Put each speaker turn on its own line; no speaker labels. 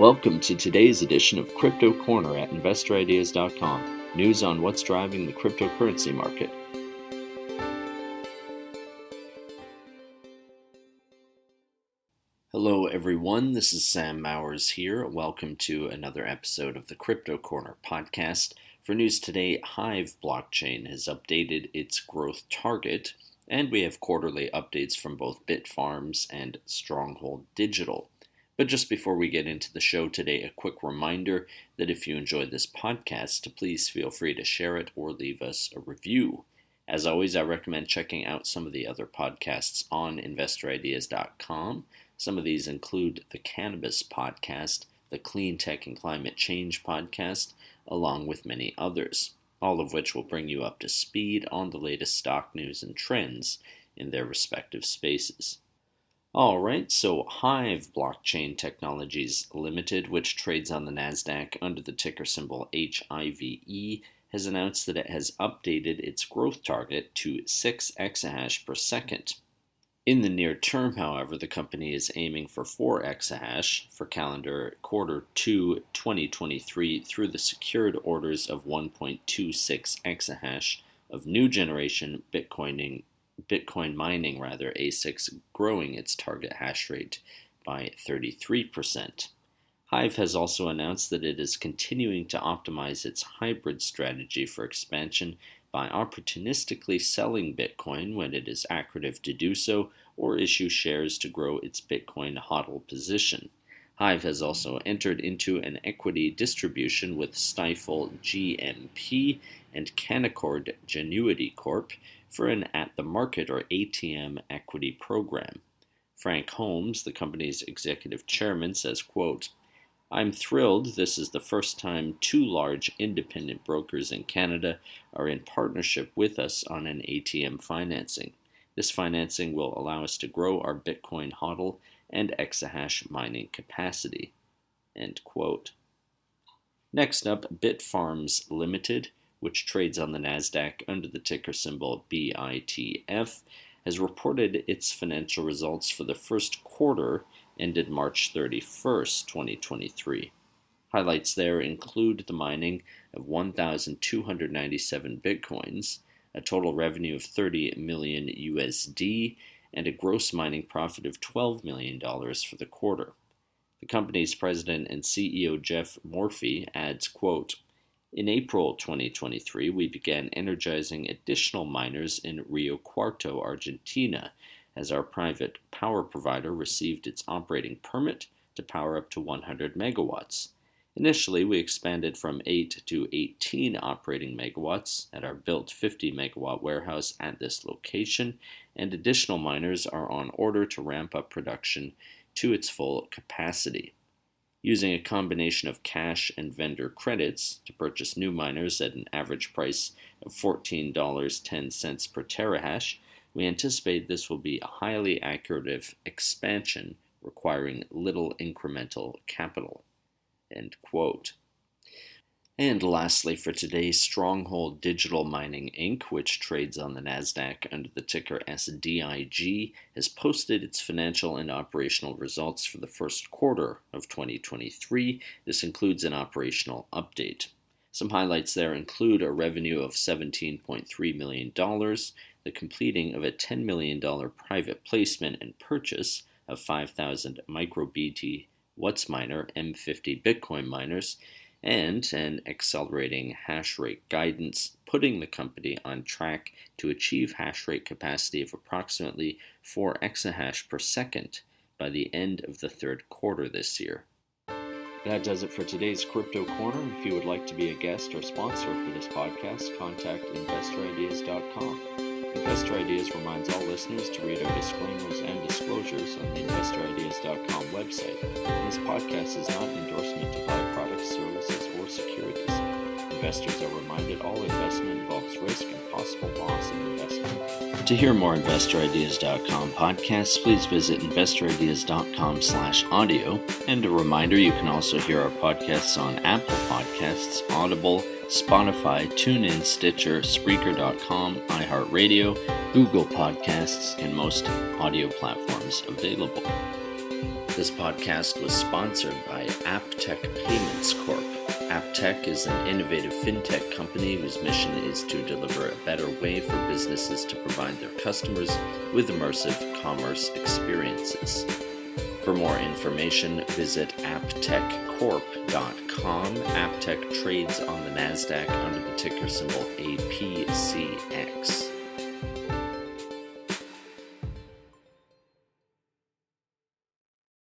Welcome to today's edition of Crypto Corner at InvestorIdeas.com. News on what's driving the cryptocurrency market. Hello everyone, this is Sam Mowers here. Welcome to another episode of the Crypto Corner podcast. For news today, HIVE blockchain has updated its growth target, and we have quarterly updates from both Bitfarms and Stronghold Digital. But just before we get into the show today, a quick reminder that if you enjoyed this podcast, please feel free to share it or leave us a review. As always, I recommend checking out some of the other podcasts on InvestorIdeas.com. Some of these include the Cannabis Podcast, the Clean Tech and Climate Change Podcast, along with many others, all of which will bring you up to speed on the latest stock news and trends in their respective spaces. Alright, so HIVE Blockchain Technologies Limited, which trades on the Nasdaq under the ticker symbol HIVE, has announced that it has updated its growth target to 6 exahash per second. In the near term, however, the company is aiming for 4 exahash for calendar quarter 2 2023 through the secured orders of 1.26 exahash of new generation Bitcoin mining ASICs, growing its target hash rate by 33%. HIVE has also announced that it is continuing to optimize its hybrid strategy for expansion by opportunistically selling Bitcoin when it is accretive to do so, or issue shares to grow its Bitcoin HODL position. HIVE has also entered into an equity distribution with Stifel GMP and Canaccord Genuity Corp. For an at-the-market or ATM equity program. Frank Holmes, the company's executive chairman, says, quote, "I'm thrilled this is the first time 2 large independent brokers in Canada are in partnership with us on an ATM financing. This financing will allow us to grow our Bitcoin HODL and exahash mining capacity." End quote. Next up, Bitfarms Limited, which trades on the Nasdaq under the ticker symbol BITF, has reported its financial results for the first quarter ended March 31st, 2023. Highlights there include the mining of 1,297 bitcoins, a total revenue of $30 million USD, and a gross mining profit of $12 million for the quarter. The company's president and CEO Jeff Morphy adds, quote, "In April 2023, we began energizing additional miners in Rio Cuarto, Argentina, as our private power provider received its operating permit to power up to 100 megawatts. Initially, we expanded from 8 to 18 operating megawatts at our built 50 megawatt warehouse at this location, and additional miners are on order to ramp up production to its full capacity. Using a combination of cash and vendor credits to purchase new miners at an average price of $14.10 per terahash, we anticipate this will be a highly accurate expansion requiring little incremental capital." End quote. And lastly for today, Stronghold Digital Mining Inc., which trades on the Nasdaq under the ticker SDIG, has posted its financial and operational results for the first quarter of 2023. This includes an operational update. Some highlights there include a revenue of $17.3 million, the completing of a $10 million private placement and purchase of 5,000 MicroBT WhatsMiner M50 Bitcoin miners, and an accelerating hash rate guidance, putting the company on track to achieve hash rate capacity of approximately 4 exahash per second by the end of the third quarter this year. That does it for today's Crypto Corner. If you would like to be a guest or sponsor for this podcast, contact InvestorIdeas.com. Investor Ideas reminds all listeners to read our disclaimers and disclosures on the InvestorIdeas.com website. This podcast is not an endorsement to buy products, services, or securities. Investors are reminded all investment involves risk and possible loss in investment. To hear more InvestorIdeas.com podcasts, please visit InvestorIdeas.com/audio. And a reminder, you can also hear our podcasts on Apple Podcasts, Audible, Spotify, TuneIn, Stitcher, Spreaker.com, iHeartRadio, Google Podcasts, and most audio platforms available. This podcast was sponsored by AppTech Payments Corp. AppTech is an innovative fintech company whose mission is to deliver a better way for businesses to provide their customers with immersive commerce experiences. For more information, visit apptechcorp.com. AppTech trades on the Nasdaq under the ticker symbol APCX.